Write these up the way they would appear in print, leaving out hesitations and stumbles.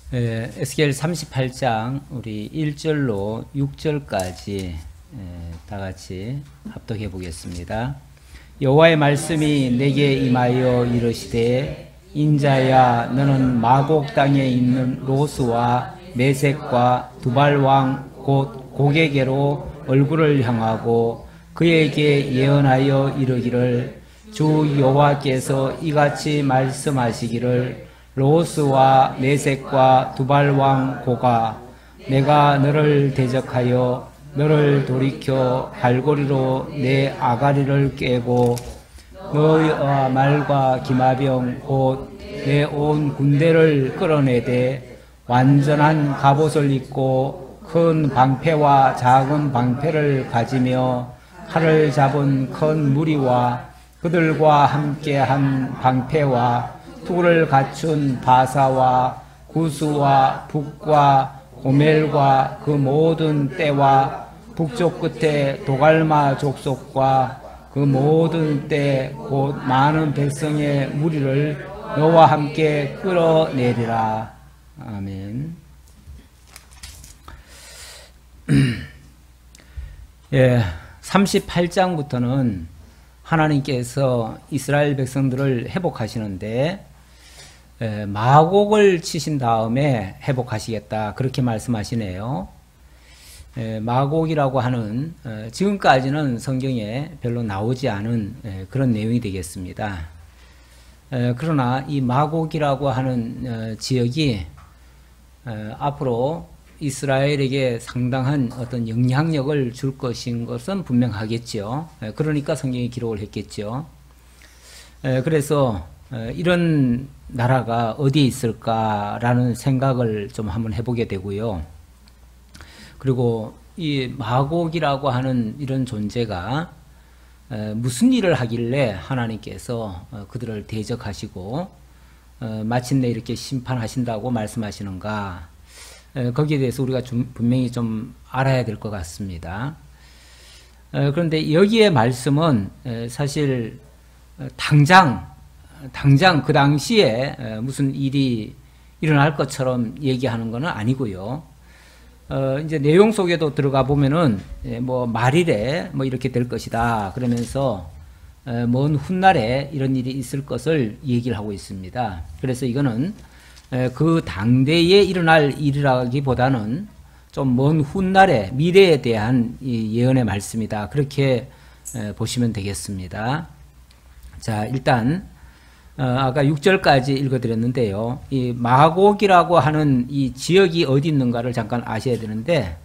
에스겔 38장 우리 1절로 6절까지 다 같이 합독해 보겠습니다. 여호와의 말씀이 내게 임하여 이르시되 인자야 너는 마곡 땅에 있는 로스와 메섹과 두발 왕 곧 고게게로 얼굴을 향하고 그에게 예언하여 이르기를 주 여호와께서 이같이 말씀하시기를 로스와 메섹과 두발 왕 고가 내가 너를 대적하여 너를 돌이켜 갈고리로 내 아가리를 깨고 너의 말과 기마병 곧 내 온 군대를 끌어내되 완전한 갑옷을 입고 큰 방패와 작은 방패를 가지며 칼을 잡은 큰 무리와 그들과 함께한 방패와 툴을 갖춘 바사와 구수와 북과 고멜과 그 모든 떼와 북쪽 끝에 도갈마 족속과 그 모든 떼 곧 많은 백성의 무리를 너와 함께 끌어내리라. 아멘. 예, 38장부터는 하나님께서 이스라엘 백성들을 회복하시는데 마곡을 치신 다음에 회복하시겠다 그렇게 말씀하시네요. 마곡이라고 하는 지금까지는 성경에 별로 나오지 않은 그런 내용이 되겠습니다. 그러나 이 마곡이라고 하는 지역이 앞으로 이스라엘에게 상당한 어떤 영향력을 줄 것인 것은 분명하겠죠. 그러니까 성경이 기록을 했겠죠. 그래서 이런 나라가 어디에 있을까라는 생각을 좀 한번 해보게 되고요. 그리고 이 마곡이라고 하는 이런 존재가 무슨 일을 하길래 하나님께서 그들을 대적하시고 마침내 이렇게 심판하신다고 말씀하시는가, 거기에 대해서 우리가 분명히 좀 알아야 될 것 같습니다. 그런데 여기에 말씀은 사실 당장 그 당시에 무슨 일이 일어날 것처럼 얘기하는 것은 아니고요. 이제 내용 속에도 들어가 보면은 뭐 말일에 뭐 이렇게 될 것이다 그러면서 먼 훗날에 이런 일이 있을 것을 얘기를 하고 있습니다. 그래서 이거는 그 당대에 일어날 일이라기보다는 좀 먼 훗날의 미래에 대한 예언의 말씀이다. 그렇게 보시면 되겠습니다. 자, 일단 아까 6절까지 읽어드렸는데요. 이 마곡이라고 하는 이 지역이 어디 있는가를 잠깐 아셔야 되는데,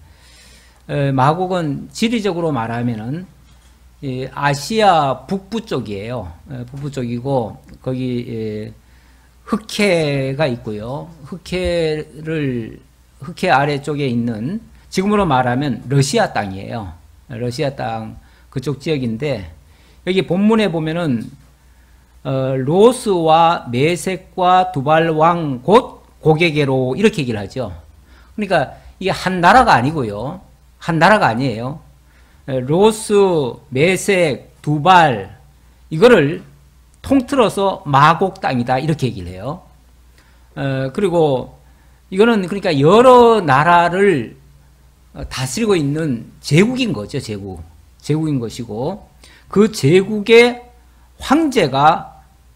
마곡은 지리적으로 말하면은 아시아 북부 쪽이에요. 북부 쪽이고 거기 흑해가 있고요. 흑해 아래쪽에 있는 지금으로 말하면 러시아 땅이에요. 러시아 땅 그쪽 지역인데, 여기 본문에 보면은 로스와 메섹과 두발 왕 곧 고게게로 이렇게 얘기를 하죠. 그러니까 이게 한 나라가 아니고요. 한 나라가 아니에요. 로스, 메섹, 두발 이거를 통틀어서 마곡 땅이다 이렇게 얘기를 해요. 그리고 이거는 그러니까 여러 나라를 다스리고 있는 제국인 거죠. 제국인 것이고 그 제국의 황제가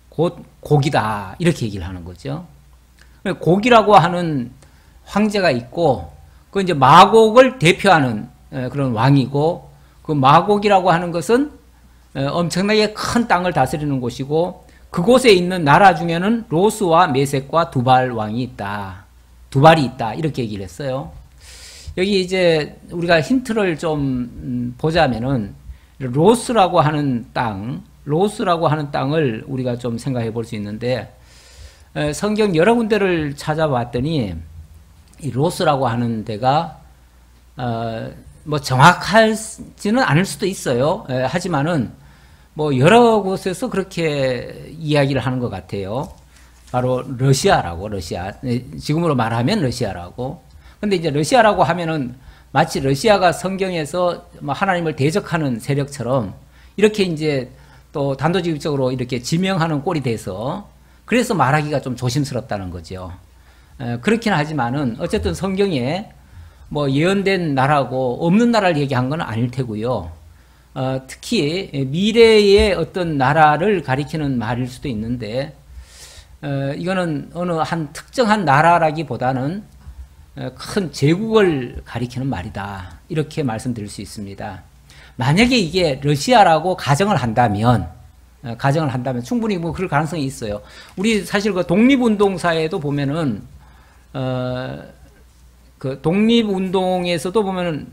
곧 고기다 이렇게 얘기를 하는 거죠. 고기라고 하는 황제가 있고 그 이제 마곡을 대표하는 그런 왕이고, 그 마곡이라고 하는 것은 엄청나게 큰 땅을 다스리는 곳이고 그곳에 있는 나라 중에는 로스와 메섹과 두발 왕이 있다. 두발이 있다. 이렇게 얘기를 했어요. 여기 이제 우리가 힌트를 좀 보자면은 로스라고 하는 땅을 우리가 좀 생각해 볼 수 있는데, 성경 여러 군데를 찾아봤더니 이 로스라고 하는 데가 뭐 정확하지는 않을 수도 있어요. 하지만은 뭐 여러 곳에서 그렇게 이야기를 하는 것 같아요. 바로 러시아. 지금으로 말하면 러시아라고. 근데 이제 러시아라고 하면은 마치 러시아가 성경에서 하나님을 대적하는 세력처럼 이렇게 이제 또 단도직입적으로 이렇게 지명하는 꼴이 돼서 그래서 말하기가 좀 조심스럽다는 거죠. 그렇긴 하지만은 어쨌든 성경에 뭐 예언된 나라고 없는 나라를 얘기한 건 아닐 테고요. 특히 미래의 어떤 나라를 가리키는 말일 수도 있는데 이거는 어느 한 특정한 나라라기보다는 큰 제국을 가리키는 말이다. 이렇게 말씀드릴 수 있습니다. 만약에 이게 러시아라고 가정을 한다면 충분히 뭐 그럴 가능성이 있어요. 우리 사실 그 독립운동사에도 보면은 그 독립운동에서도 보면은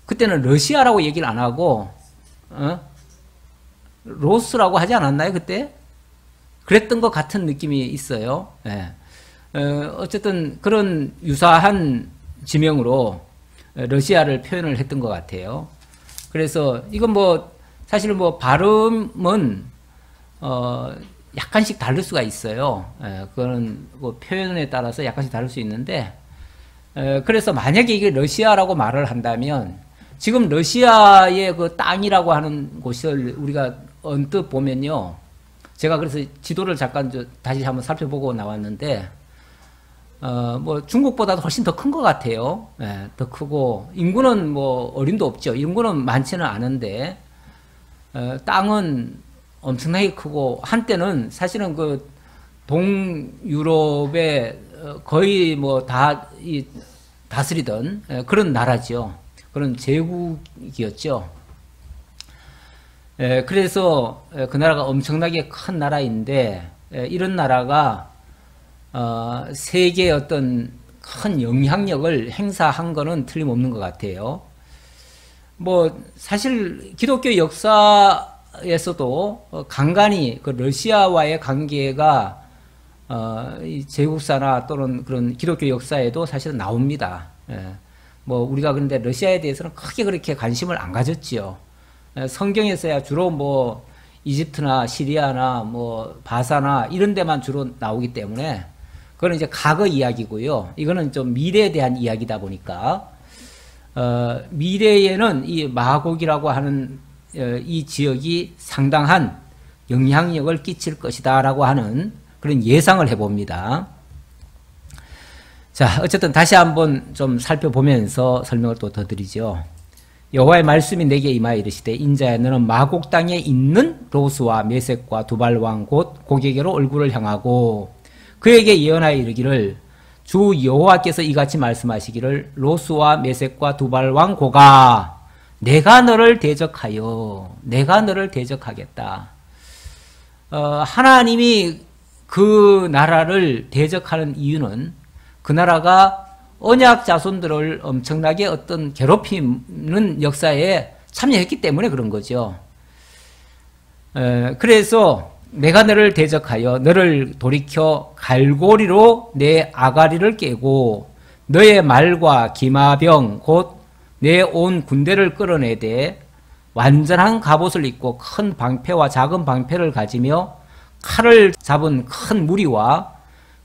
그때는 러시아라고 얘기를 안 하고 로스라고 하지 않았나요 그때? 그랬던 것 같은 느낌이 있어요. 예. 어쨌든 그런 유사한 지명으로 러시아를 표현을 했던 것 같아요. 그래서 이건 뭐 사실 뭐 발음은 약간씩 다를 수가 있어요. 그거는 뭐 표현에 따라서 약간씩 다를 수 있는데 그래서 만약에 이게 러시아라고 말을 한다면 지금 러시아의 그 땅이라고 하는 곳을 우리가 언뜻 보면요. 제가 그래서 지도를 잠깐 다시 한번 살펴보고 나왔는데 뭐 중국보다도 훨씬 더 큰 것 같아요. 더 크고 인구는 뭐 어림도 없죠. 인구는 많지는 않은데 땅은 엄청나게 크고 한때는 사실은 그 동유럽에 거의 뭐 다 다스리던 그런 나라죠. 그런 제국이었죠. 그래서 그 나라가 엄청나게 큰 나라인데 이런 나라가 세계의 어떤 큰 영향력을 행사한 거는 틀림없는 것 같아요. 뭐 사실 기독교 역사에서도 간간히 그 러시아와의 관계가 이 제국사나 또는 그런 기독교 역사에도 사실은 나옵니다. 뭐 우리가 그런데 러시아에 대해서는 크게 그렇게 관심을 안 가졌지요. 성경에서야 주로 뭐 이집트나 시리아나 뭐 바사나 이런 데만 주로 나오기 때문에 그거는 이제 과거 이야기고요. 이거는 좀 미래에 대한 이야기다 보니까 미래에는 이 마곡이라고 하는 이 지역이 상당한 영향력을 끼칠 것이다라고 하는 그런 예상을 해봅니다. 자, 어쨌든 다시 한번 좀 살펴보면서 설명을 또 더 드리죠. 여호와의 말씀이 내게 임하여 이르시되 인자야 너는 마곡 땅에 있는 로스와 메섹과 두발 왕 곧 고게게로 얼굴을 향하고 그에게 예언하여 이르기를 주 여호와께서 이같이 말씀하시기를 로스와 메섹과 두발 왕 고가 내가 너를 대적하겠다. 하나님이 그 나라를 대적하는 이유는 그 나라가 언약 자손들을 엄청나게 어떤 괴롭히는 역사에 참여했기 때문에 그런 거죠. 그래서 내가 너를 대적하여 너를 돌이켜 갈고리로 내 아가리를 깨고 너의 말과 기마병 곧 내 온 군대를 끌어내되 완전한 갑옷을 입고 큰 방패와 작은 방패를 가지며 칼을 잡은 큰 무리와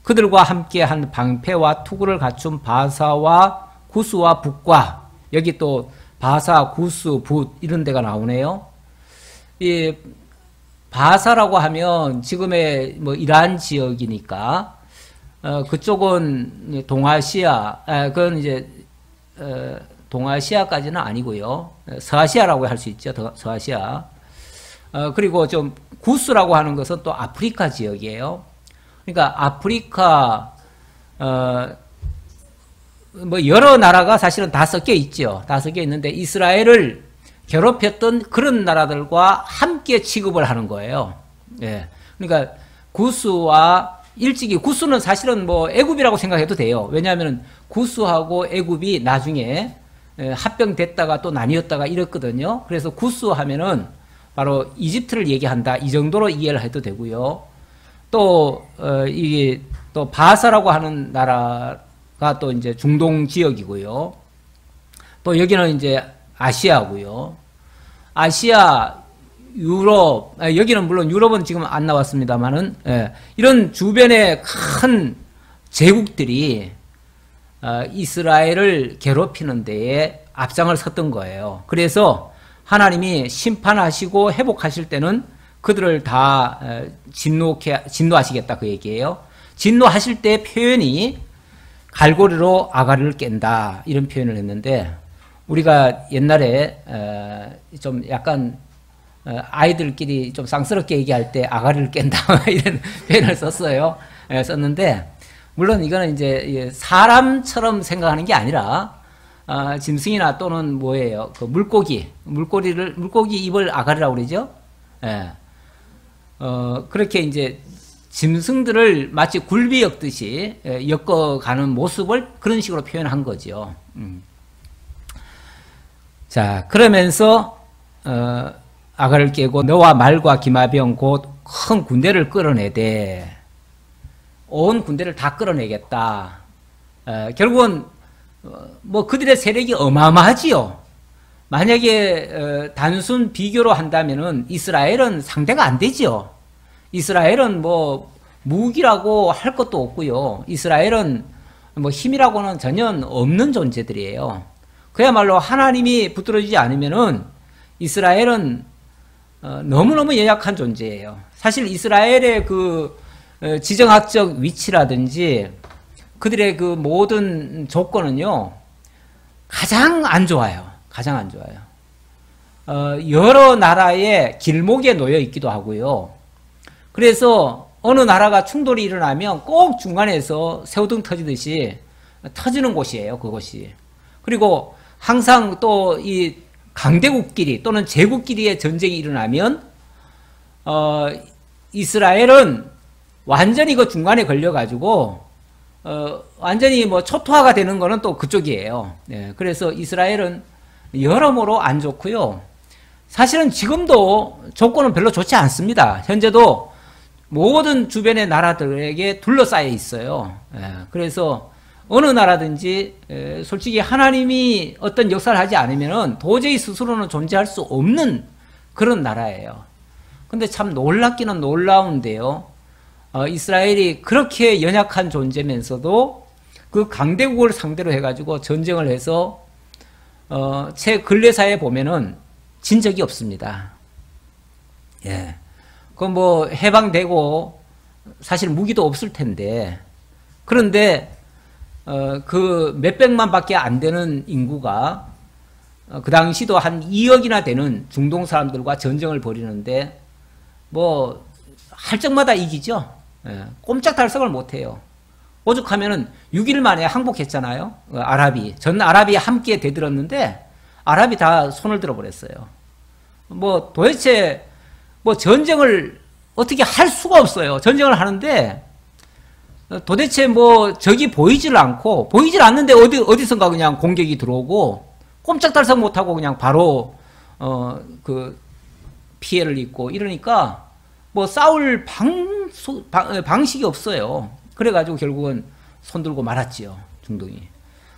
그들과 함께 한 방패와 투구를 갖춘 바사와 구스와 붓과 여기 또 바사, 구스, 붓 이런 데가 나오네요. 이 바사라고 하면 지금의 뭐 이란 지역이니까 그쪽은 동아시아, 그건 이제 동아시아까지는 아니고요. 서아시아라고 할 수 있죠. 서아시아. 그리고 좀 구스라고 하는 것은 또 아프리카 지역이에요. 그러니까 아프리카 뭐 여러 나라가 사실은 다 섞여 있죠. 다 섞여 있는데 이스라엘을 괴롭혔던 그런 나라들과 함께 취급을 하는 거예요. 예. 그러니까 구스와 일찍이 구스는 사실은 뭐 애굽이라고 생각해도 돼요. 왜냐하면 구스하고 애굽이 나중에 합병됐다가 또 나뉘었다가 이랬거든요. 그래서 구스 하면은 바로 이집트를 얘기한다. 이 정도로 이해를 해도 되고요. 또 이게 또 바사라고 하는 나라가 또 이제 중동 지역이고요. 또 여기는 이제 아시아고요. 아시아, 유럽, 여기는 물론 유럽은 지금 안 나왔습니다만은 이런 주변의 큰 제국들이 이스라엘을 괴롭히는 데에 앞장을 섰던 거예요. 그래서 하나님이 심판하시고 회복하실 때는 그들을 다 진노하시겠다 그 얘기예요. 진노하실 때 표현이 갈고리로 아가리를 깬다 이런 표현을 했는데 우리가 옛날에 좀 약간 아이들끼리 좀 쌍스럽게 얘기할 때 아가리를 깬다 이런 표현을 썼어요. 썼는데 물론 이거는 이제 사람처럼 생각하는 게 아니라 짐승이나 또는 뭐예요? 그 물고기 입을 아가리라고 그러죠. 예. 그렇게 이제 짐승들을 마치 굴비 엮듯이 엮어가는 모습을 그런 식으로 표현한 거죠. 자, 그러면서 아가를 깨고 너와 말과 기마병 곧 큰 군대를 끌어내되 온 군대를 다 끌어내겠다. 결국은 뭐 그들의 세력이 어마어마하지요. 만약에 단순 비교로 한다면은 이스라엘은 상대가 안 되지요. 이스라엘은 뭐 무기라고 할 것도 없고요. 이스라엘은 뭐 힘이라고는 전혀 없는 존재들이에요. 그야말로 하나님이 붙들어주지 않으면은 이스라엘은 너무너무 연약한 존재예요. 사실 이스라엘의 그 지정학적 위치라든지 그들의 그 모든 조건은요 가장 안 좋아요. 가장 안 좋아요. 여러 나라의 길목에 놓여 있기도 하고요. 그래서 어느 나라가 충돌이 일어나면 꼭 중간에서 새우등 터지듯이 터지는 곳이에요. 그곳이. 그리고 항상 또 이 강대국끼리 또는 제국끼리의 전쟁이 일어나면 이스라엘은 완전히 그 중간에 걸려가지고 완전히 뭐 초토화가 되는 거는 또 그쪽이에요. 네, 그래서 이스라엘은 여러모로 안 좋고요. 사실은 지금도 조건은 별로 좋지 않습니다. 현재도 모든 주변의 나라들에게 둘러싸여 있어요. 예, 그래서 어느 나라든지 솔직히 하나님이 어떤 역사를 하지 않으면 도저히 스스로는 존재할 수 없는 그런 나라예요. 근데 참 놀랍기는 놀라운데요. 이스라엘이 그렇게 연약한 존재면서도 그 강대국을 상대로 해가지고 전쟁을 해서 제 근래사에 보면은 진 적이 없습니다. 예. 그 뭐 해방되고 사실 무기도 없을 텐데 그런데 그 몇백만밖에 안 되는 인구가 그 당시도 한 2억이나 되는 중동 사람들과 전쟁을 벌이는데 뭐 할 적마다 이기죠. 예. 꼼짝달싹을 못해요. 오죽하면은 6일 만에 항복했잖아요. 전 아랍이 함께 대들었는데 아랍이 다 손을 들어버렸어요. 뭐 도대체 뭐 전쟁을 어떻게 할 수가 없어요. 전쟁을 하는데 도대체 뭐 적이 보이질 않고 보이질 않는데 어디선가 그냥 공격이 들어오고 꼼짝달싹 못하고 그냥 바로 그 피해를 입고 이러니까 뭐 싸울 방식이 없어요. 그래가지고 결국은 손들고 말았지요. 중동이.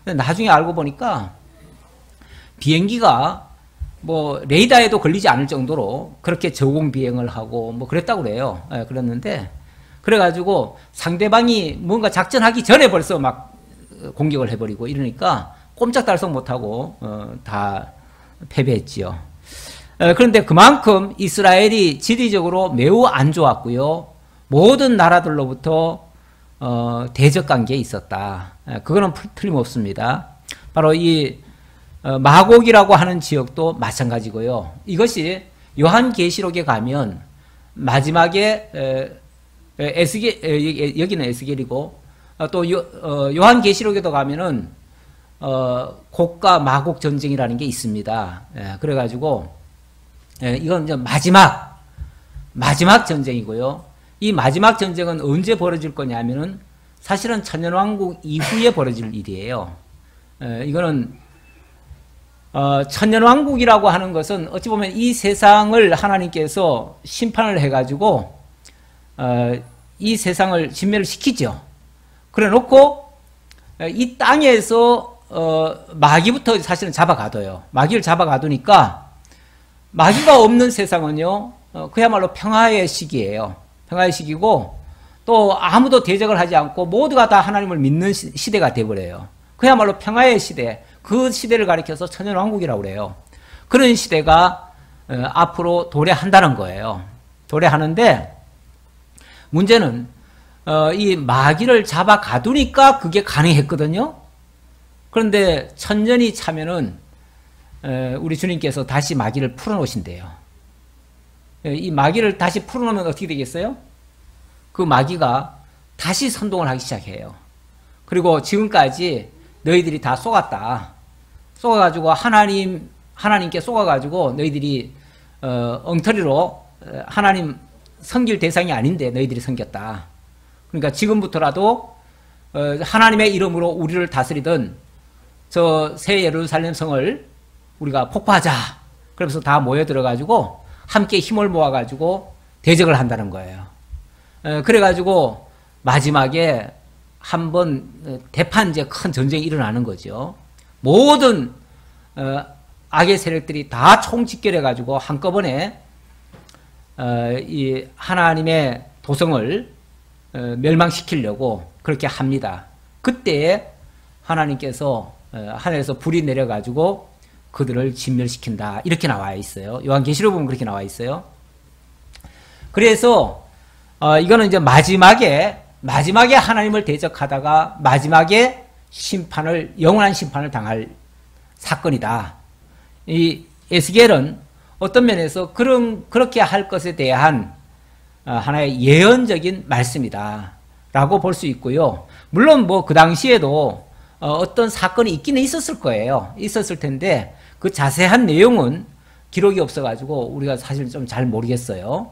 근데 나중에 알고 보니까 비행기가 뭐 레이더에도 걸리지 않을 정도로 그렇게 저공 비행을 하고 뭐 그랬다고 그래요. 예, 그랬는데 그래가지고 상대방이 뭔가 작전하기 전에 벌써 막 공격을 해버리고 이러니까 꼼짝달싹 못하고 다 패배했지요. 그런데 그만큼 이스라엘이 지리적으로 매우 안 좋았고요. 모든 나라들로부터 대적 관계에 있었다. 그거는 틀림없습니다. 바로 이 마곡이라고 하는 지역도 마찬가지고요. 이것이 요한계시록에 가면 마지막에 여기는 에스겔이고 또 요한계시록에도 가면은 곡과 마곡 전쟁이라는 게 있습니다. 그래가지고 이건 이제 마지막 전쟁이고요. 이 마지막 전쟁은 언제 벌어질 거냐면은 사실은 천년왕국 이후에 벌어질 일이에요. 이거는 천년왕국이라고 하는 것은 어찌 보면 이 세상을 하나님께서 심판을 해가지고 이 세상을 진멸을 시키죠. 그래 놓고 이 땅에서 마귀부터 사실은 잡아가둬요. 마귀를 잡아가두니까 마귀가 없는 세상은요 그야말로 평화의 시기예요. 평화의 시기고 또 아무도 대적을 하지 않고 모두가 다 하나님을 믿는 시대가 돼버려요. 그야말로 평화의 시대, 그 시대를 가리켜서 천년왕국이라고 그래요. 그런 시대가 앞으로 도래한다는 거예요. 도래하는데 문제는 이 마귀를 잡아 가두니까 그게 가능했거든요. 그런데 천년이 차면은 우리 주님께서 다시 마귀를 풀어놓으신대요. 이 마귀를 다시 풀어놓으면 어떻게 되겠어요? 그 마귀가 다시 선동을 하기 시작해요. 그리고 지금까지 너희들이 다 속았다. 속아가지고 하나님께 속아가지고 너희들이 엉터리로 하나님 섬길 대상이 아닌데 너희들이 섬겼다. 그러니까 지금부터라도 하나님의 이름으로 우리를 다스리던 저 새 예루살렘 성을 우리가 폭파하자. 그러면서 다 모여들어가지고 함께 힘을 모아가지고 대적을 한다는 거예요. 그래가지고 마지막에 한번 대판제 큰 전쟁이 일어나는 거죠. 모든 악의 세력들이 다 총집결해가지고 한꺼번에 이 하나님의 도성을 멸망시키려고 그렇게 합니다. 그때 하나님께서 하늘에서 불이 내려가지고 그들을 진멸시킨다. 이렇게 나와 있어요. 요한계시록 보면 그렇게 나와 있어요. 그래서 이거는 이제 마지막에 하나님을 대적하다가 마지막에 영원한 심판을 당할 사건이다. 이 에스겔은 어떤 면에서 그렇게 할 것에 대한 하나의 예언적인 말씀이다. 라고 볼 수 있고요. 물론 뭐 그 당시에도 어떤 사건이 있기는 있었을 거예요. 있었을 텐데 그 자세한 내용은 기록이 없어가지고 우리가 사실 좀 잘 모르겠어요.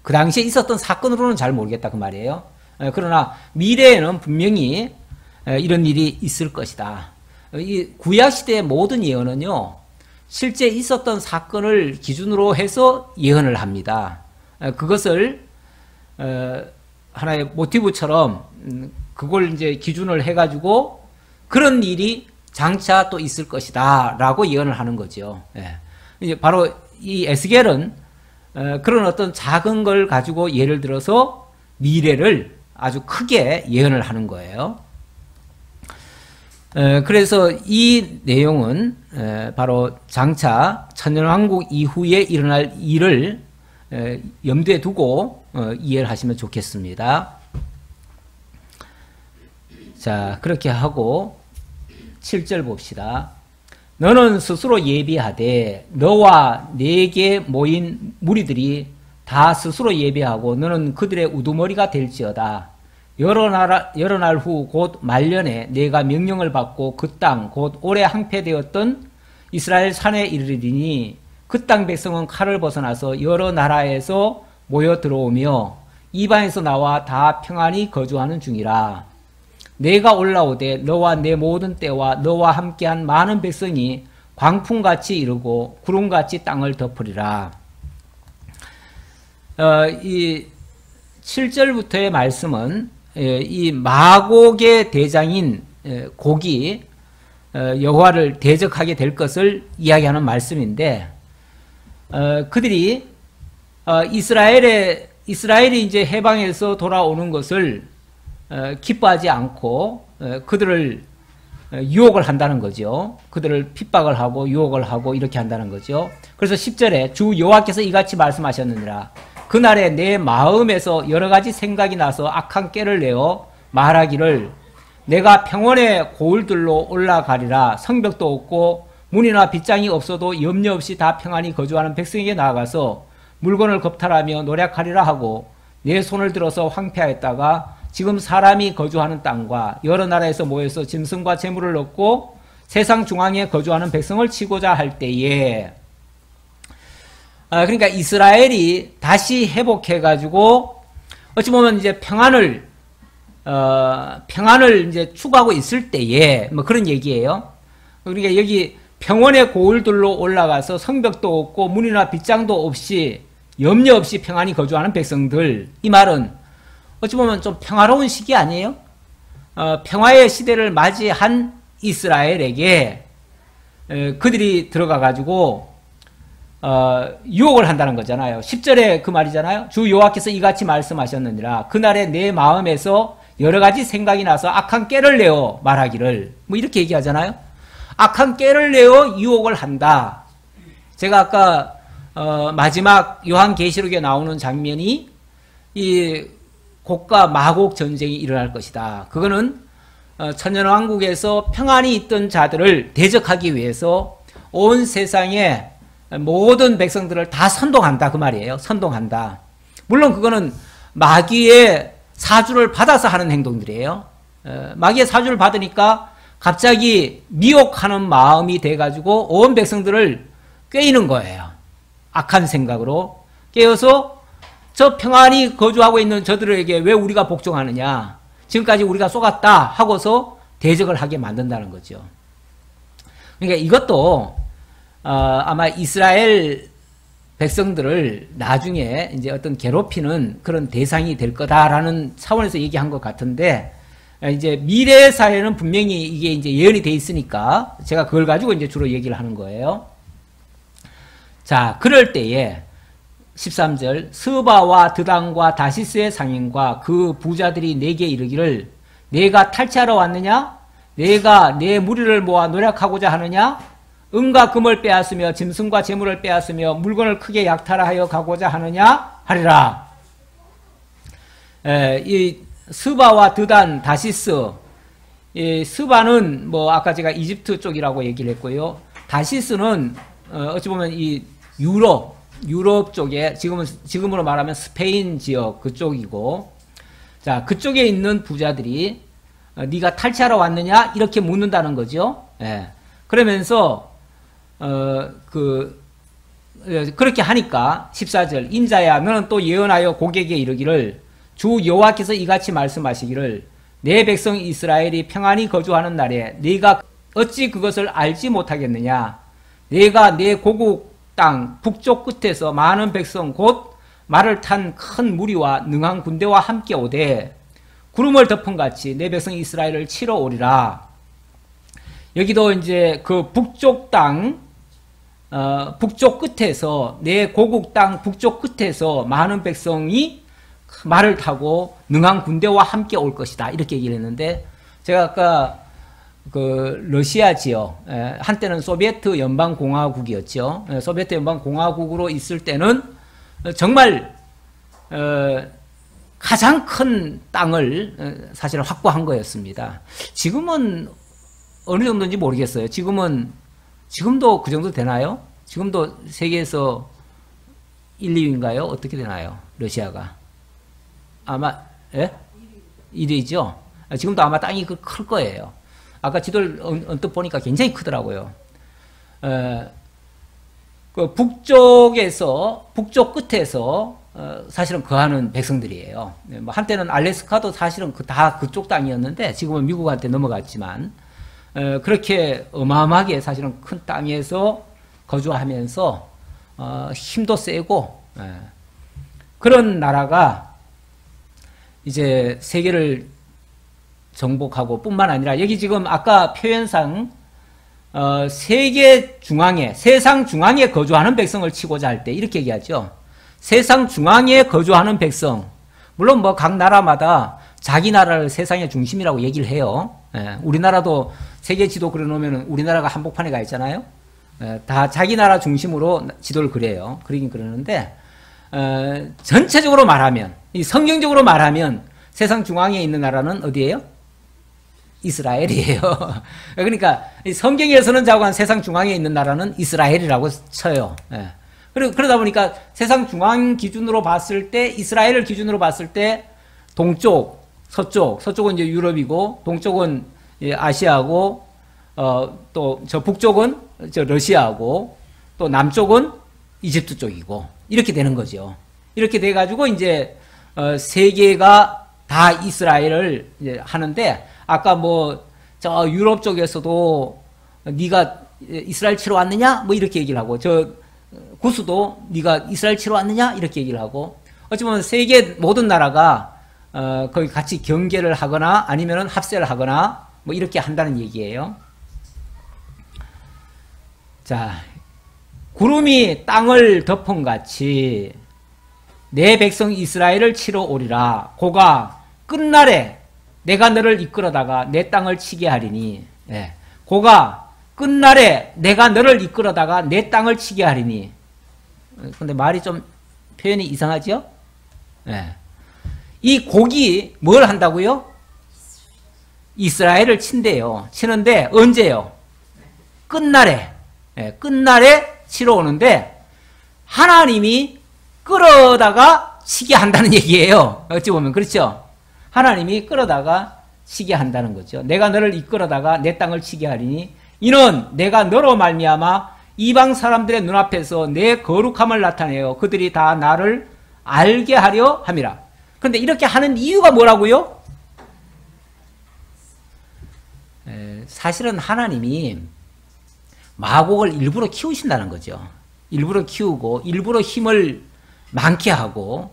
그 당시에 있었던 사건으로는 잘 모르겠다 그 말이에요. 그러나 미래에는 분명히 이런 일이 있을 것이다. 이 구약시대의 모든 예언은요. 실제 있었던 사건을 기준으로 해서 예언을 합니다. 그것을 하나의 모티브처럼 그걸 이제 기준을 해가지고 그런 일이 장차 또 있을 것이다 라고 예언을 하는 거죠. 이제 바로 이 에스겔은 그런 어떤 작은 걸 가지고 예를 들어서 미래를 아주 크게 예언을 하는 거예요. 그래서 이 내용은 바로 장차 천년왕국 이후에 일어날 일을 염두에 두고 이해를 하시면 좋겠습니다. 자, 그렇게 하고 7절 봅시다. 너는 스스로 예비하되 너와 네게 모인 무리들이 다 스스로 예비하고 너는 그들의 우두머리가 될지어다. 여러 날 후 곧 말년에 내가 명령을 받고 그 땅 곧 오래 항폐되었던 이스라엘 산에 이르리니 그 땅 백성은 칼을 벗어나서 여러 나라에서 모여 들어오며 이방에서 나와 다 평안히 거주하는 중이라. 내가 올라오되 너와 내 모든 때와 너와 함께한 많은 백성이 광풍같이 이르고 구름같이 땅을 덮으리라. 이 7절부터의 말씀은 이 마곡의 대장인 곡이 여호와를 대적하게 될 것을 이야기하는 말씀인데, 그들이 이스라엘이 이제 해방에서 돌아오는 것을 기뻐하지 않고 그들을 유혹을 한다는 거죠. 그들을 핍박을 하고 유혹을 하고 이렇게 한다는 거죠. 그래서 10절에 주 여호와께서 이같이 말씀하셨느니라. 그날에 내 마음에서 여러 가지 생각이 나서 악한 꾀를 내어 말하기를 내가 평원의 고을들로 올라가리라. 성벽도 없고 문이나 빗장이 없어도 염려 없이 다 평안히 거주하는 백성에게 나아가서 물건을 겁탈하며 노력하리라 하고 내 손을 들어서 황폐하였다가 지금 사람이 거주하는 땅과 여러 나라에서 모여서 짐승과 재물을 얻고 세상 중앙에 거주하는 백성을 치고자 할 때에, 그러니까 이스라엘이 다시 회복해가지고 어찌 보면 이제 평안을 이제 추구하고 있을 때에 뭐 그런 얘기예요. 그러니까 여기 평원의 고을들로 올라가서 성벽도 없고 문이나 빗장도 없이 염려 없이 평안히 거주하는 백성들, 이 말은 어찌 보면 좀 평화로운 시기 아니에요? 평화의 시대를 맞이한 이스라엘에게 그들이 들어가가지고 유혹을 한다는 거잖아요. 10절에 그 말이잖아요. 주 여호와께서 이같이 말씀하셨느니라. 그날에 내 마음에서 여러 가지 생각이 나서 악한 꾀를 내어 말하기를, 뭐 이렇게 얘기하잖아요. 악한 꾀를 내어 유혹을 한다. 제가 아까 마지막 요한계시록에 나오는 장면이 이 곡과 마곡 전쟁이 일어날 것이다. 그거는 천년왕국에서 평안히 있던 자들을 대적하기 위해서 온 세상의 모든 백성들을 다 선동한다 그 말이에요. 선동한다. 물론 그거는 마귀의 사주를 받아서 하는 행동들이에요. 마귀의 사주를 받으니까 갑자기 미혹하는 마음이 돼가지고 온 백성들을 꿰이는 거예요. 악한 생각으로 깨어서 저 평안히 거주하고 있는 저들에게 왜 우리가 복종하느냐, 지금까지 우리가 쏘갔다 하고서 대적을 하게 만든다는 거죠. 그러니까 이것도 아마 이스라엘 백성들을 나중에 이제 어떤 괴롭히는 그런 대상이 될 거다라는 차원에서 얘기한 것 같은데, 이제 미래 사회는 분명히 이게 이제 예언이 돼 있으니까 제가 그걸 가지고 이제 주로 얘기를 하는 거예요. 자, 그럴 때에 13절 스바와 드단과 다시스의 상인과 그 부자들이 내게 이르기를 내가 탈취하러 왔느냐? 내가 내 무리를 모아 노력하고자 하느냐? 은과 금을 빼앗으며 짐승과 재물을 빼앗으며 물건을 크게 약탈하여 가고자 하느냐? 하리라. 이 스바와 드단, 다시스, 이 스바는 뭐 아까 제가 이집트 쪽이라고 얘기를 했고요. 다시스는 어찌 보면 이 유럽 쪽에 지금으로 말하면 스페인 지역 그쪽이고, 자 그쪽에 있는 부자들이 네가 탈취하러 왔느냐 이렇게 묻는다는 거죠. 예. 그러면서 그렇게 하니까 14절 인자야 너는 또 예언하여 고객에게 이르기를 주 여호와께서 이같이 말씀하시기를 내 백성 이스라엘이 평안히 거주하는 날에 네가 어찌 그것을 알지 못하겠느냐. 내가 내 고국 땅 북쪽 끝에서 많은 백성 곧 말을 탄 큰 무리와 능한 군대와 함께 오되 구름을 덮은 같이 내 백성 이스라엘을 치러 오리라. 여기도 이제 그 북쪽 땅 북쪽 끝에서 내 고국 땅 북쪽 끝에서 많은 백성이 말을 타고 능한 군대와 함께 올 것이다 이렇게 얘기를 했는데, 제가 아까 그 러시아 지역, 한때는 소비에트 연방공화국이었죠. 소비에트 연방공화국으로 있을 때는 정말 가장 큰 땅을 사실 확보한 거였습니다. 지금은 어느 정도인지 모르겠어요. 지금도 그 정도 되나요? 지금도 세계에서 1, 2위인가요? 어떻게 되나요? 러시아가 아마 1위죠. 지금도 아마 땅이 클 거예요. 아까 지도를 언뜻 보니까 굉장히 크더라고요. 그 북쪽 끝에서 사실은 거하는 백성들이에요. 뭐 한때는 알래스카도 사실은 다 그쪽 땅이었는데 지금은 미국한테 넘어갔지만 그렇게 어마어마하게 사실은 큰 땅에서 거주하면서 힘도 세고 그런 나라가 이제 세계를 정복하고 뿐만 아니라 여기 지금 아까 표현상 세계 중앙에 세상 중앙에 거주하는 백성을 치고자 할 때 이렇게 얘기하죠. 세상 중앙에 거주하는 백성. 물론 뭐 각 나라마다 자기 나라를 세상의 중심이라고 얘기를 해요. 우리나라도 세계 지도 그려놓으면 우리나라가 한복판에 가 있잖아요. 다 자기 나라 중심으로 지도를 그려요. 그러긴 그러는데 전체적으로 말하면 이 성경적으로 말하면 세상 중앙에 있는 나라는 어디예요? 이스라엘이에요. 그러니까 성경에서는 자고한 세상 중앙에 있는 나라는 이스라엘이라고 쳐요. 그러다 보니까 세상 중앙 기준으로 봤을 때 이스라엘을 기준으로 봤을 때 동쪽, 서쪽은 이제 유럽이고 동쪽은 아시아고 또 저 북쪽은 저 러시아고 또 남쪽은 이집트 쪽이고 이렇게 되는 거죠. 이렇게 돼 가지고 이제 세계가 다 이스라엘을 이제 하는데, 아까 뭐 저 유럽 쪽에서도 네가 이스라엘 치러 왔느냐 뭐 이렇게 얘기를 하고, 저 구스도 네가 이스라엘 치러 왔느냐 이렇게 얘기를 하고, 어찌 보면 세계 모든 나라가 거기 같이 경계를 하거나 아니면은 합세를 하거나 뭐 이렇게 한다는 얘기예요. 자, 구름이 땅을 덮은 같이 내 백성 이스라엘을 치러 오리라. 고가 끝날에 내가 너를 이끌어다가 내 땅을 치게 하리니. 고가 끝날에 내가 너를 이끌어다가 내 땅을 치게 하리니. 근데 말이 좀 표현이 이상하죠? 이 곡이 뭘 한다고요? 이스라엘을 친대요. 치는데 언제요? 끝날에. 끝날에 치러 오는데 하나님이 끌어다가 치게 한다는 얘기예요. 어찌 보면 그렇죠? 하나님이 끌어다가 치게 한다는 거죠. 내가 너를 이끌어다가 내 땅을 치게 하리니 이는 내가 너로 말미암아 이방 사람들의 눈앞에서 내 거룩함을 나타내어 그들이 다 나를 알게 하려 함이라. 그런데 이렇게 하는 이유가 뭐라고요? 사실은 하나님이 마곡을 일부러 키우신다는 거죠. 일부러 키우고 일부러 힘을 많게 하고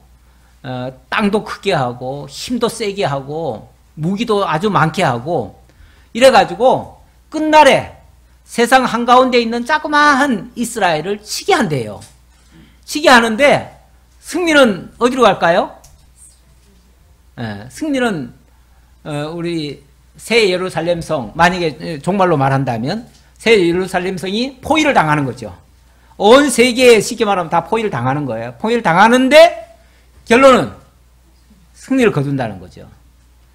땅도 크게 하고 힘도 세게 하고 무기도 아주 많게 하고 이래가지고 끝날에 세상 한가운데 있는 자그마한 이스라엘을 치게 한대요. 치게 하는데 승리는 어디로 갈까요? 승리는 우리 새 예루살렘 성, 만약에 종말로 말한다면 새 예루살렘 성이 포위를 당하는 거죠. 온 세계에 쉽게 말하면 다 포위를 당하는 거예요. 포위를 당하는데 결론은 승리를 거둔다는 거죠.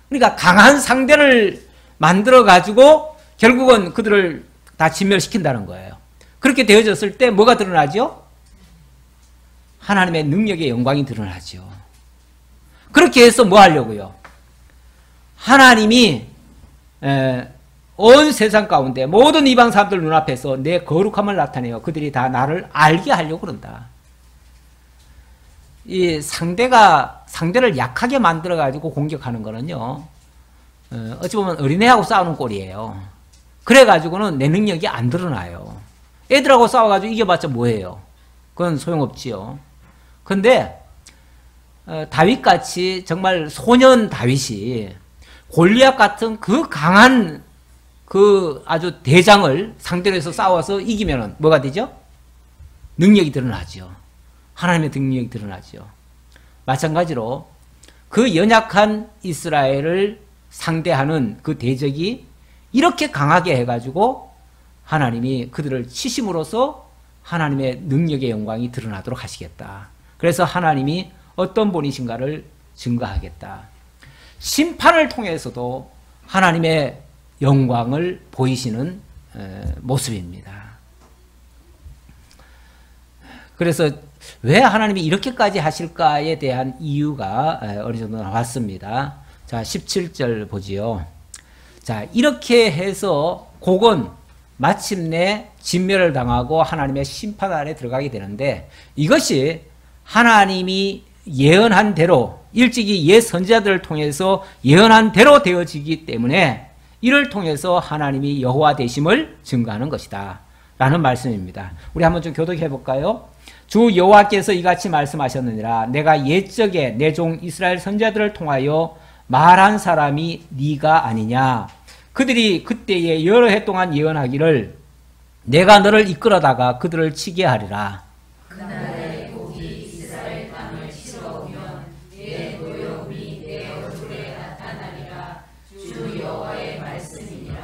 그러니까 강한 상대를 만들어 가지고 결국은 그들을 다 진멸시킨다는 거예요. 그렇게 되어졌을 때 뭐가 드러나죠? 하나님의 능력의 영광이 드러나죠. 그렇게 해서 뭐 하려고요? 하나님이 온 세상 가운데 모든 이방 사람들 눈앞에서 내 거룩함을 나타내어 그들이 다 나를 알게 하려고 그런다. 이 상대를 약하게 만들어 가지고 공격하는 거는요, 어찌 보면 어린애하고 싸우는 꼴이에요. 그래 가지고는 내 능력이 안 드러나요. 애들하고 싸워 가지고 이겨봤자 뭐예요? 그건 소용없지요. 근데 다윗같이 정말 소년 다윗이 골리앗 같은 그 강한 그 아주 대장을 상대로 해서 싸워서 이기면은 뭐가 되죠? 능력이 드러나죠. 하나님의 능력이 드러나죠. 마찬가지로 그 연약한 이스라엘을 상대하는 그 대적이 이렇게 강하게 해가지고 하나님이 그들을 치심으로써 하나님의 능력의 영광이 드러나도록 하시겠다. 그래서 하나님이 어떤 분이신가를 증거하겠다. 심판을 통해서도 하나님의 영광을 보이시는 모습입니다. 그래서 왜 하나님이 이렇게까지 하실까에 대한 이유가 어느 정도 나왔습니다. 자, 17절 보지요. 자, 이렇게 해서 곡은 마침내 진멸을 당하고 하나님의 심판 아래 들어가게 되는데 이것이 하나님이 예언한 대로 일찍이 옛 선지자들을 통해서 예언한 대로 되어지기 때문에 이를 통해서 하나님이 여호와 되심을 증거하는 것이다 라는 말씀입니다. 우리 한번 좀 교독해 볼까요? 주 여호와께서 이같이 말씀하셨느니라. 내가 옛적에 내 종 이스라엘 선지자들을 통하여 말한 사람이 네가 아니냐. 그들이 그때에 여러 해 동안 예언하기를 내가 너를 이끌어다가 그들을 치게 하리라. 그날에 곡이 이스라엘 땅을 치러 오면 내 노여움이 내 얼굴에 나타나리라. 주 여호와의 말씀이니라.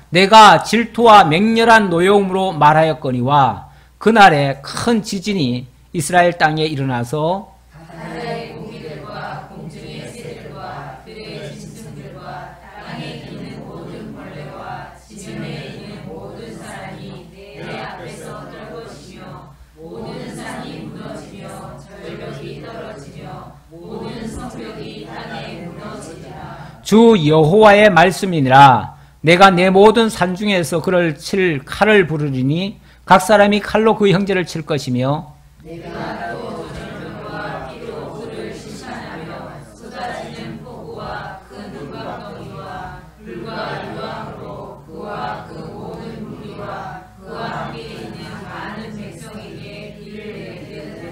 내가 질투와 맹렬한 노여움으로 말하였거니와 그날에 큰 지진이 이스라엘 땅에 일어나서 바다의 고기들과 공중의 새들과 들의 짐승들과 땅에 있는 모든 벌레와 지면에 있는 모든 사람이 내 앞에서 떨궈지며 모든 산이 무너지며 절벽이 떨어지며 모든 성벽이 땅에 무너지리라. 주 여호와의 말씀이니라. 내가 내 모든 산 중에서 그를 칠 칼을 부르리니 각 사람이 칼로 그 형제를 칠 것이며 내가 또 전병과 피로 그를 심판하며 쏟아지는 폭우와 큰 눈광덩이와 불과 유황으로 그와 그 모든 무리와 그와 함께 있는 많은 백성에게 이를 내게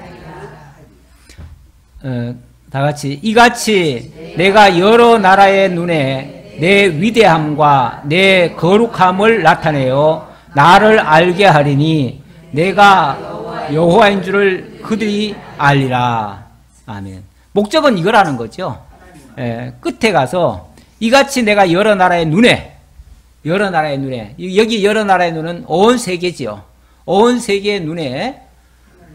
하리라. 다 같이 이같이 내가 여러 나라의 눈에 내 위대함과 내 거룩함을 나타내어 나를 알게 하리니 내가 여호와인 줄을 그들이 알리라. 아멘. 목적은 이거라는 거죠. 끝에 가서 이같이 내가 여러 나라의 눈에 여기 여러 나라의 눈은 온 세계지요. 온 세계의 눈에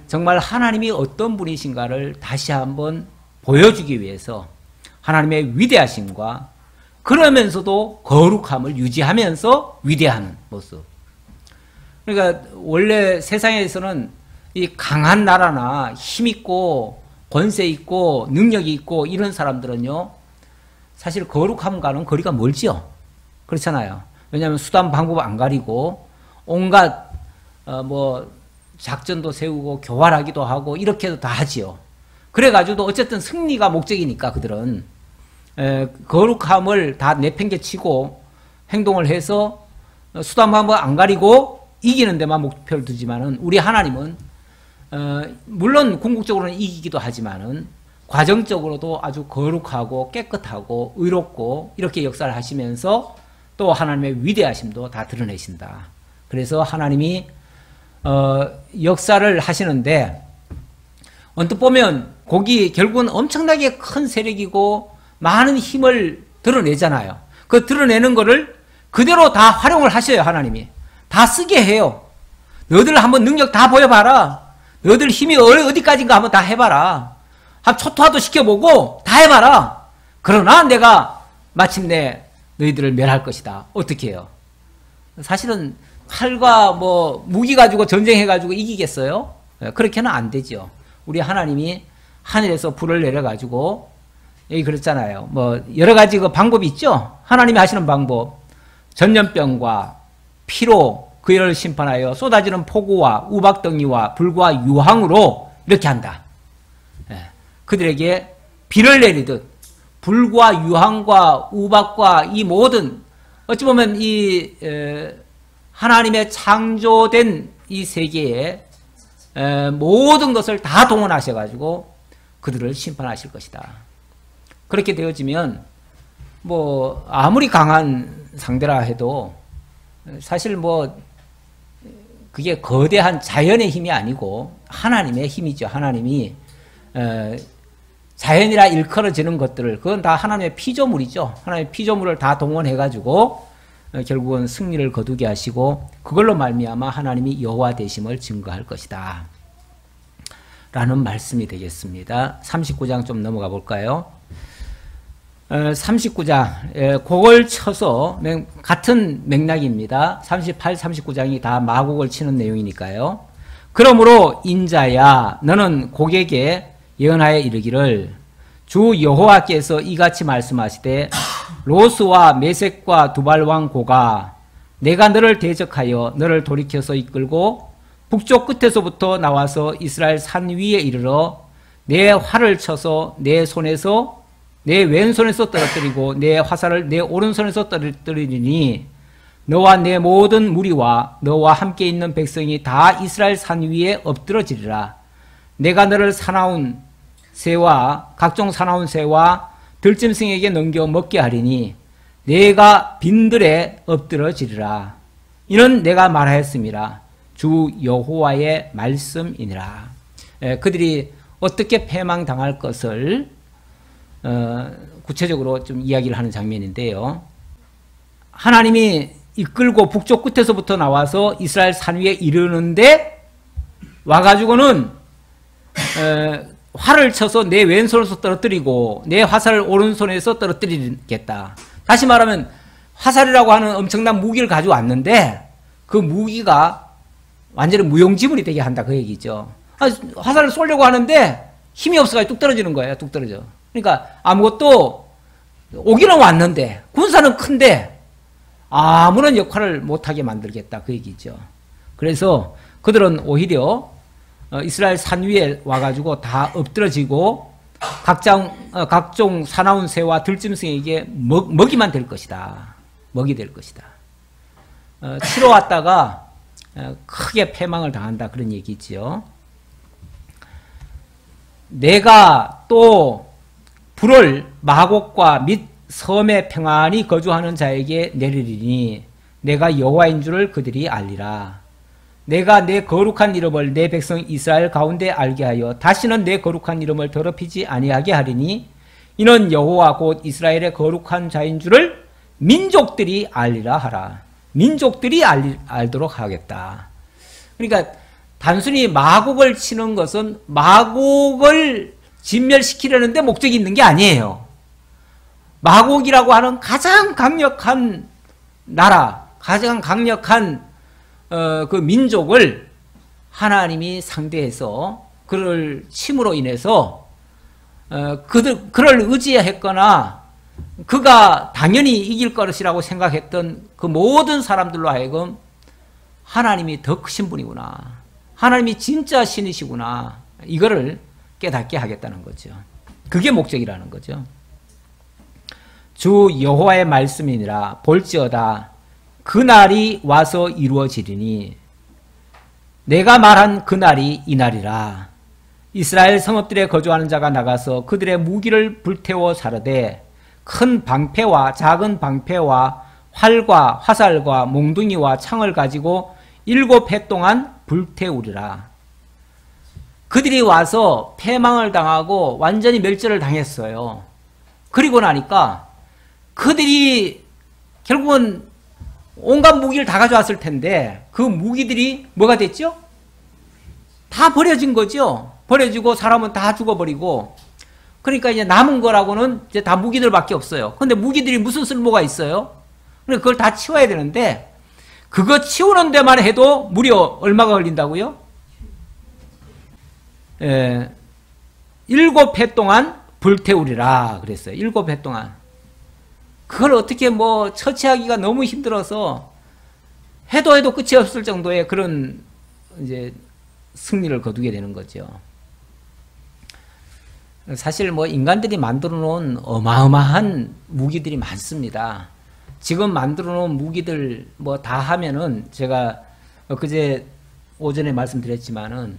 정말 하나님이 어떤 분이신가를 다시 한번 보여주기 위해서 하나님의 위대하심과 그러면서도 거룩함을 유지하면서 위대한 모습. 그러니까 원래 세상에서는 이 강한 나라나 힘있고 권세 있고 능력이 있고 이런 사람들은요, 사실 거룩함과는 거리가 멀지요. 그렇잖아요. 왜냐하면 수단 방법 안 가리고 온갖 작전도 세우고 교활하기도 하고 이렇게도 다 하지요. 그래가지고 어쨌든 승리가 목적이니까 그들은 거룩함을 다 내팽개치고 행동을 해서 수단 방법 안 가리고 이기는 데만 목표를 두지만은 우리 하나님은 물론 궁극적으로는 이기기도 하지만은 과정적으로도 아주 거룩하고 깨끗하고 의롭고 이렇게 역사를 하시면서 또 하나님의 위대하심도 다 드러내신다. 그래서 하나님이 역사를 하시는데 언뜻 보면 거기 결국은 엄청나게 큰 세력이고 많은 힘을 드러내잖아요. 그 드러내는 거를 그대로 다 활용을 하셔요. 하나님이 다 쓰게 해요. 너들 한번 능력 다 보여봐라. 너들 힘이 어디까지인가 한번 다 해봐라. 한 초토화도 시켜보고 다 해봐라. 그러나 내가 마침내 너희들을 멸할 것이다. 어떻게 해요? 사실은 칼과 무기 가지고 전쟁해가지고 이기겠어요? 그렇게는 안 되죠. 우리 하나님이 하늘에서 불을 내려가지고 여기 그랬잖아요. 여러 가지 그 방법이 있죠. 하나님이 하시는 방법. 전염병과 피로 그를 심판하여 쏟아지는 폭우와 우박덩이와 불과 유황으로 이렇게 한다. 그들에게 비를 내리듯 불과 유황과 우박과 이 모든 어찌 보면 이 하나님의 창조된 이 세계에 모든 것을 다 동원하셔가지고 그들을 심판하실 것이다. 그렇게 되어지면 아무리 강한 상대라 해도 사실 그게 거대한 자연의 힘이 아니고 하나님의 힘이죠. 하나님이 자연이라 일컬어지는 것들을 그건 다 하나님의 피조물이죠. 하나님의 피조물을 다 동원해가지고 결국은 승리를 거두게 하시고 그걸로 말미암아 하나님이 여호와 되심을 증거할 것이다. 라는 말씀이 되겠습니다. 39장 좀 넘어가 볼까요? 39장 곡을 쳐서 같은 맥락입니다. 38, 39장이 다 마곡을 치는 내용이니까요. 그러므로 인자야 너는 곡에게 예언하여 이르기를 주 여호와께서 이같이 말씀하시되 로스와 메섹과 두발 왕 고가 내가 너를 대적하여 너를 돌이켜서 이끌고 북쪽 끝에서부터 나와서 이스라엘 산 위에 이르러 내 활을 쳐서 내 손에서 내 왼손에서 떨어뜨리고 내 화살을 내 오른손에서 떨어뜨리니 너와 내 모든 무리와 너와 함께 있는 백성이 다 이스라엘 산 위에 엎드러지리라. 내가 너를 사나운 새와 각종 사나운 새와 들짐승에게 넘겨 먹게 하리니 내가 빈들에 엎드러지리라. 이는 내가 말하였음이라. 주 여호와의 말씀이니라. 그들이 어떻게 패망당할 것을 구체적으로 좀 이야기를 하는 장면인데요. 하나님이 이끌고 북쪽 끝에서부터 나와서 이스라엘 산 위에 이르는데 와가지고는 활을 쳐서 내 왼손에서 떨어뜨리고 내 화살을 오른손에서 떨어뜨리겠다. 다시 말하면 화살이라고 하는 엄청난 무기를 가지고 왔는데 그 무기가 완전히 무용지물이 되게 한다 그 얘기죠. 화살을 쏘려고 하는데 힘이 없어가지고 뚝 떨어지는 거예요. 뚝 떨어져. 그러니까 아무것도 오기는 왔는데 군사는 큰데 아무런 역할을 못하게 만들겠다 그 얘기죠. 그래서 그들은 오히려 이스라엘 산 위에 와가지고 다 엎드러지고 각종 사나운 새와 들짐승에게 먹이만 될 것이다. 먹이 될 것이다. 치러 왔다가 크게 패망을 당한다 그런 얘기죠. 내가 또 불을 마곡과 및 섬에 평안히 거주하는 자에게 내리리니 내가 여호와인 줄을 그들이 알리라. 내가 내 거룩한 이름을 내 백성 이스라엘 가운데 알게 하여 다시는 내 거룩한 이름을 더럽히지 아니하게 하리니 이는 여호와 곧 이스라엘의 거룩한 자인 줄을 민족들이 알리라 하라. 민족들이 알도록 하겠다. 그러니까 단순히 마곡을 치는 것은 마곡을 진멸시키려는데 목적이 있는 게 아니에요. 마곡이라고 하는 가장 강력한 나라, 가장 강력한 그 민족을 하나님이 상대해서 그를 침으로 인해서 그를 의지했거나 그가 당연히 이길 것이라고 생각했던 그 모든 사람들로 하여금 하나님이 더 크신 분이구나, 하나님이 진짜 신이시구나, 이거를 깨닫게 하겠다는 거죠. 그게 목적이라는 거죠. 주 여호와의 말씀이니라. 볼지어다 그날이 와서 이루어지리니 내가 말한 그날이 이날이라. 이스라엘 성읍들에 거주하는 자가 나가서 그들의 무기를 불태워 사르되 큰 방패와 작은 방패와 활과 화살과 몽둥이와 창을 가지고 7해 동안 불태우리라. 그들이 와서 패망을 당하고 완전히 멸절을 당했어요. 그리고 나니까 그들이 결국은 온갖 무기를 다 가져왔을 텐데 그 무기들이 뭐가 됐죠? 다 버려진 거죠. 버려지고 사람은 다 죽어버리고, 그러니까 이제 남은 거라고는 이제 다 무기들밖에 없어요. 근데 무기들이 무슨 쓸모가 있어요? 그러니까 그걸 다 치워야 되는데 그거 치우는 데만 해도 무려 얼마가 걸린다고요? 7해 동안 불태우리라 그랬어요. 7해 동안. 그걸 어떻게 뭐 처치하기가 너무 힘들어서 해도 끝이 없을 정도의 그런 이제 승리를 거두게 되는 거죠. 사실 뭐 인간들이 만들어 놓은 어마어마한 무기들이 많습니다. 지금 만들어 놓은 무기들 뭐 다 하면은 제가 그제 오전에 말씀드렸지만은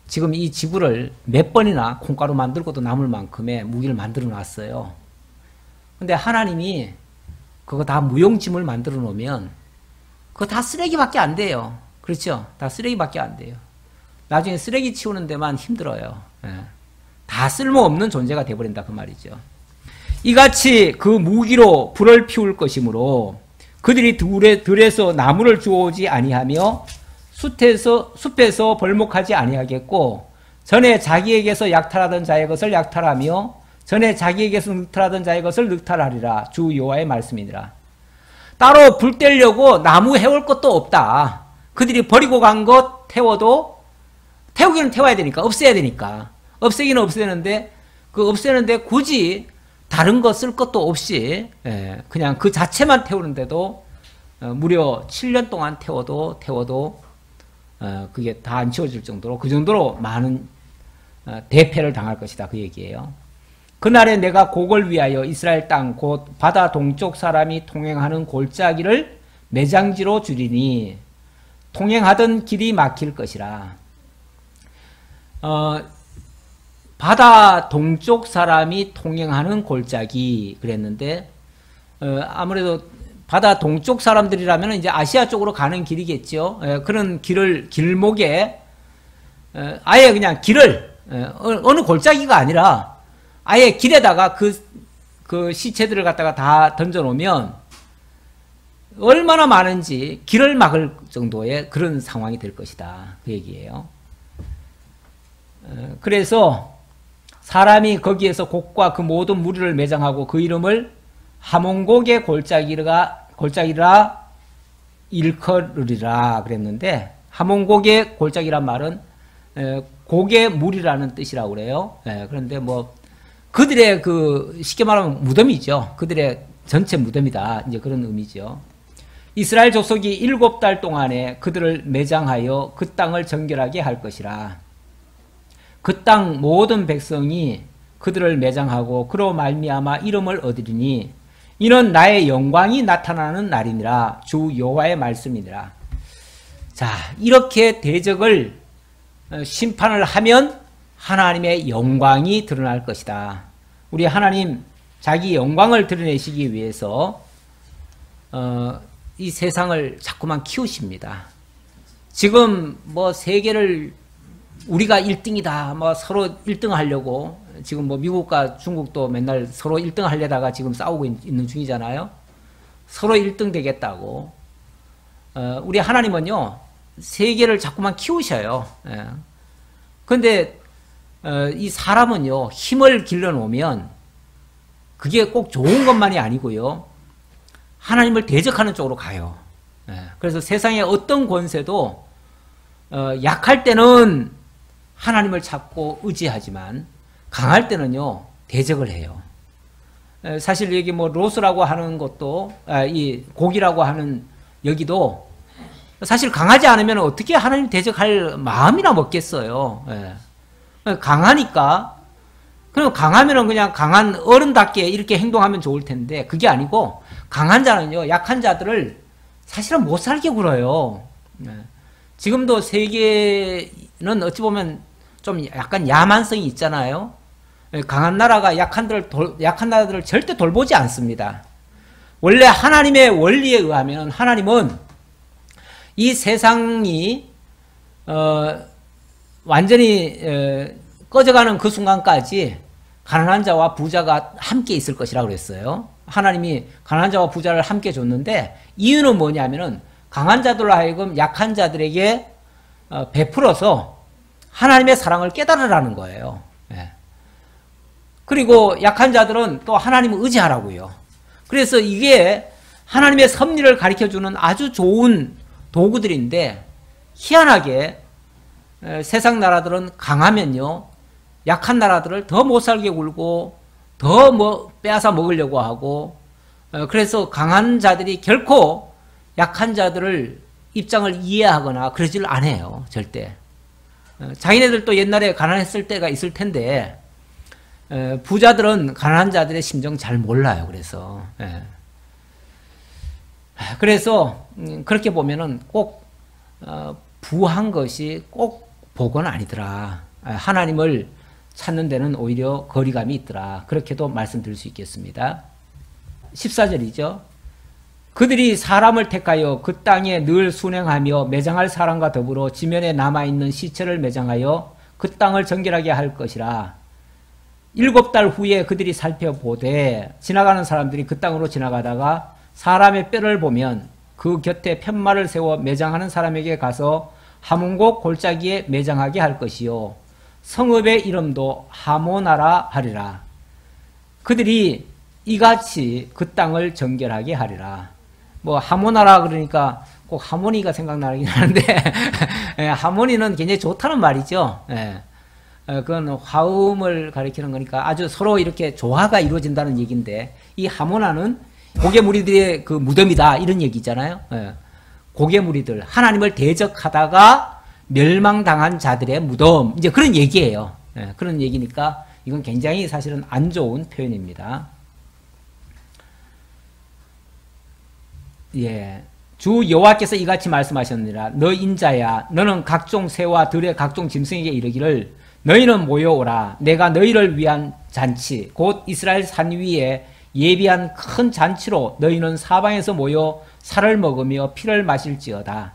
지금 이 지구를 몇 번이나 콩가루 만들고도 남을 만큼의 무기를 만들어 놨어요. 근데 하나님이 그거 다 무용지물 만들어 놓으면 그거 다 쓰레기밖에 안 돼요. 그렇죠? 다 쓰레기밖에 안 돼요. 나중에 쓰레기 치우는 데만 힘들어요. 다 쓸모없는 존재가 되어버린다 그 말이죠. 이같이 그 무기로 불을 피울 것이므로 그들이 들에서 나무를 주워오지 아니하며 숲에서 벌목하지 아니하겠고 전에 자기에게서 약탈하던 자의 것을 약탈하며 전에 자기에게서 늑탈하던 자의 것을 늑탈하리라. 주 여호와의 말씀이니라. 따로 불 떼려고 나무 해올 것도 없다. 그들이 버리고 간 것 태우기는 태워야 되니까, 없애야 되니까. 없애기는 없애는데 그 없애는데 굳이 다른 거 쓸 것도 없이 그냥 그 자체만 태우는데도 무려 7년 동안 태워도 그게 다 안 치워질 정도로, 그 정도로 많은 대패를 당할 것이다 그 얘기예요. 그날에 내가 곡을 위하여 이스라엘 땅 곧 바다 동쪽 사람이 통행하는 골짜기를 매장지로 주리니 통행하던 길이 막힐 것이라. 바다 동쪽 사람이 통행하는 골짜기 그랬는데 아무래도 바다 동쪽 사람들이라면 이제 아시아 쪽으로 가는 길이겠죠. 그런 길목에 아예 그냥 길을 어느 골짜기가 아니라 아예 길에다가 그 시체들을 갖다가 다 던져 놓으면 얼마나 많은지 길을 막을 정도의 그런 상황이 될 것이다 그 얘기예요. 그래서 사람이 거기에서 곡과 그 모든 무리를 매장하고 그 이름을 하몬곡의 골짜기라 일컬으리라 그랬는데, 하몬곡의 골짜기란 말은 곡의 물이라는 뜻이라고 그래요. 그런데 뭐 그들의 그 쉽게 말하면 무덤이죠. 그들의 전체 무덤이다, 이제 그런 의미죠. 이스라엘 족속이 7달 동안에 그들을 매장하여 그 땅을 정결하게 할 것이라. 그 땅 모든 백성이 그들을 매장하고 그로 말미암아 이름을 얻으리니 이는 나의 영광이 나타나는 날이니라. 주 여호와의 말씀이니라. 자, 이렇게 대적을 심판을 하면 하나님의 영광이 드러날 것이다. 우리 하나님 자기 영광을 드러내시기 위해서 이 세상을 자꾸만 키우십니다. 지금 뭐 세계를 우리가 1등이다, 뭐 서로 1등 하려고 지금 뭐 미국과 중국도 맨날 서로 1등 하려다가 지금 싸우고 있는 중이잖아요. 서로 1등 되겠다고. 우리 하나님은요, 세계를 자꾸만 키우셔요. 그런데 이 사람은요, 힘을 길러 놓으면 그게 꼭 좋은 것만이 아니고요. 하나님을 대적하는 쪽으로 가요. 그래서 세상의 어떤 권세도 약할 때는 하나님을 찾고 의지하지만 강할 때는요 대적을 해요. 사실 여기 뭐 롯이라고 하는 것도 이 고기라고 하는 여기도 사실 강하지 않으면 어떻게 하나님 대적할 마음이나 먹겠어요. 강하니까. 그럼 강하면은 그냥 강한 어른답게 이렇게 행동하면 좋을 텐데 그게 아니고 강한 자는요 약한 자들을 사실은 못 살게 굴어요. 지금도 세계는 어찌 보면 좀 약간 야만성이 있잖아요. 강한 나라가 약한 나라들을 절대 돌보지 않습니다. 원래 하나님의 원리에 의하면 하나님은 이 세상이 완전히 꺼져가는 그 순간까지 가난한 자와 부자가 함께 있을 것이라고 그랬어요. 하나님이 가난한 자와 부자를 함께 줬는데 이유는 뭐냐면은 강한 자들로 하여금 약한 자들에게 베풀어서 하나님의 사랑을 깨달으라는 거예요. 그리고 약한 자들은 또 하나님을 의지하라고요. 그래서 이게 하나님의 섭리를 가르쳐주는 아주 좋은 도구들인데 희한하게 세상 나라들은 강하면요 약한 나라들을 더 못살게 굴고 더 뭐 빼앗아 먹으려고 하고 그래서 강한 자들이 결코 약한 자들을 입장을 이해하거나 그러지를 않아요. 절대. 자기네들도 옛날에 가난했을 때가 있을 텐데 부자들은 가난한 자들의 심정 잘 몰라요. 그래서 그렇게 보면은 꼭 부한 것이 꼭 복은 아니더라. 하나님을 찾는 데는 오히려 거리감이 있더라. 그렇게도 말씀드릴 수 있겠습니다. 14절이죠. 그들이 사람을 택하여 그 땅에 늘 순행하며 매장할 사람과 더불어 지면에 남아있는 시체를 매장하여 그 땅을 정결하게 할 것이라. 7달 후에 그들이 살펴보되 지나가는 사람들이 그 땅으로 지나가다가 사람의 뼈를 보면 그 곁에 편말을 세워 매장하는 사람에게 가서 하몬곡 골짜기에 매장하게 할 것이요 성읍의 이름도 하모나라 하리라. 그들이 이같이 그 땅을 정결하게 하리라. 뭐 하모나라 그러니까 꼭 하모니가 생각나긴 하는데 하모니는 굉장히 좋다는 말이죠. 그건 화음을 가리키는 거니까 아주 서로 이렇게 조화가 이루어진다는 얘기인데 이 하모나는 고개 무리들의 그 무덤이다 이런 얘기잖아요. 고개 무리들 하나님을 대적하다가 멸망당한 자들의 무덤 이제 그런 얘기예요. 그런 얘기니까 이건 굉장히 사실은 안 좋은 표현입니다. 주 여호와께서 이같이 말씀하셨느니라. 너 인자야 너는 각종 새와 들의 각종 짐승에게 이르기를 너희는 모여오라. 내가 너희를 위한 잔치 곧 이스라엘 산 위에 예비한 큰 잔치로 너희는 사방에서 모여 살을 먹으며 피를 마실지어다.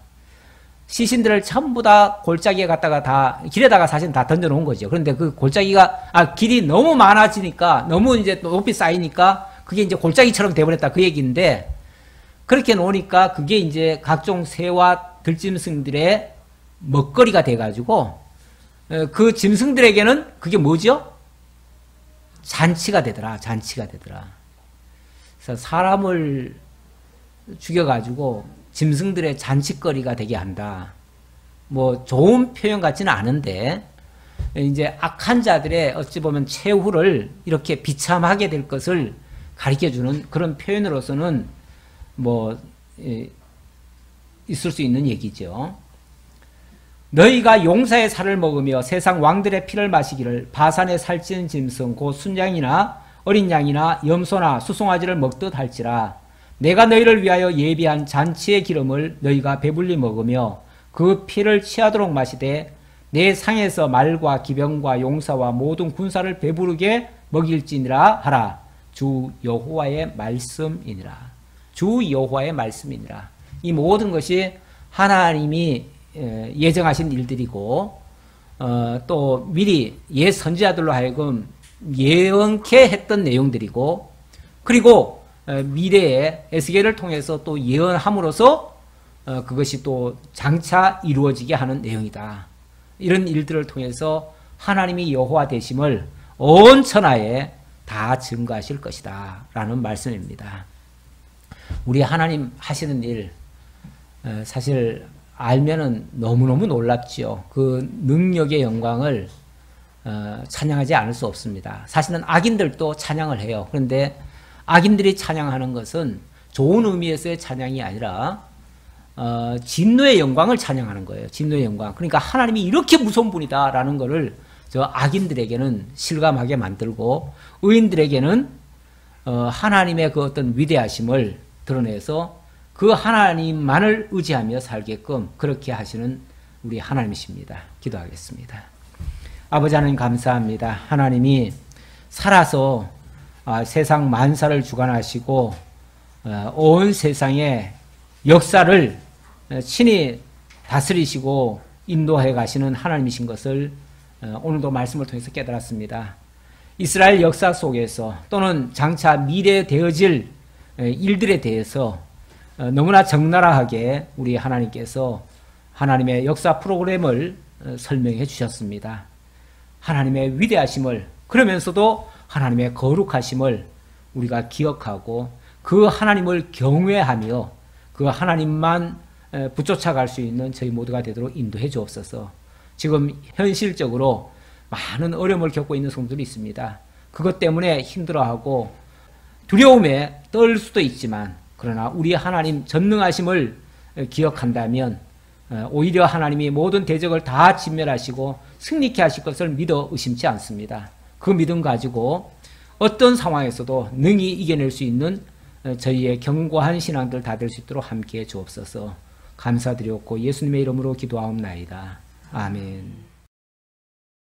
시신들을 전부 다 골짜기에 갔다가 다 길에다가 사실 다 던져놓은 거죠. 그런데 그 골짜기가 길이 너무 많아지니까 너무 이제 높이 쌓이니까 그게 이제 골짜기처럼 돼버렸다 그 얘기인데 그렇게 놓으니까 그게 이제 각종 새와 들짐승들의 먹거리가 돼가지고 그 짐승들에게는 그게 뭐죠? 잔치가 되더라. 잔치가 되더라. 그래서 사람을 죽여가지고 짐승들의 잔치거리가 되게 한다. 뭐 좋은 표현 같지는 않은데 이제 악한 자들의 어찌 보면 최후를 이렇게 비참하게 될 것을 가르쳐주는 그런 표현으로서는 뭐 있을 수 있는 얘기죠. 너희가 용사의 살을 먹으며 세상 왕들의 피를 마시기를 바산에 살찌는 짐승 곧 순양이나 어린 양이나 염소나 수송아지를 먹듯 할지라. 내가 너희를 위하여 예비한 잔치의 기름을 너희가 배불리 먹으며 그 피를 취하도록 마시되 내 상에서 말과 기병과 용사와 모든 군사를 배부르게 먹일지니라 하라. 주 여호와의 말씀이니라. 주 여호와의 말씀이니라. 이 모든 것이 하나님이 예정하신 일들이고 또 미리 옛 선지자들로 하여금 예언케 했던 내용들이고 그리고 미래에 에스겔을 통해서 또 예언함으로써 그것이 또 장차 이루어지게 하는 내용이다. 이런 일들을 통해서 하나님이 여호와 되심을 온 천하에 다 증거하실 것이다 라는 말씀입니다. 우리 하나님 하시는 일 사실 알면은 너무너무 놀랍지요. 그 능력의 영광을 찬양하지 않을 수 없습니다. 사실은 악인들도 찬양을 해요. 그런데 악인들이 찬양하는 것은 좋은 의미에서의 찬양이 아니라 진노의 영광을 찬양하는 거예요. 진노의 영광. 그러니까 하나님이 이렇게 무서운 분이다라는 것을 저 악인들에게는 실감하게 만들고 의인들에게는 하나님의 그 어떤 위대하심을 드러내서 그 하나님만을 의지하며 살게끔 그렇게 하시는 우리 하나님이십니다. 기도하겠습니다. 아버지 하나님 감사합니다. 하나님이 살아서 세상 만사를 주관하시고 온 세상의 역사를 친히 다스리시고 인도해 가시는 하나님이신 것을 오늘도 말씀을 통해서 깨달았습니다. 이스라엘 역사 속에서 또는 장차 미래에 되어질 일들에 대해서 너무나 적나라하게 우리 하나님께서 하나님의 역사 프로그램을 설명해 주셨습니다. 하나님의 위대하심을 그러면서도 하나님의 거룩하심을 우리가 기억하고 그 하나님을 경외하며 그 하나님만 붙쫓아갈 수 있는 저희 모두가 되도록 인도해 주옵소서. 지금 현실적으로 많은 어려움을 겪고 있는 성도들이 있습니다. 그것 때문에 힘들어하고 두려움에 떨 수도 있지만 그러나 우리 하나님 전능하심을 기억한다면 오히려 하나님이 모든 대적을 다 진멸하시고 승리케 하실 것을 믿어 의심치 않습니다. 그 믿음 가지고 어떤 상황에서도 능히 이겨낼 수 있는 저희의 견고한 신앙들 다 될 수 있도록 함께해 주옵소서. 감사드렸고 예수님의 이름으로 기도하옵나이다. 아멘.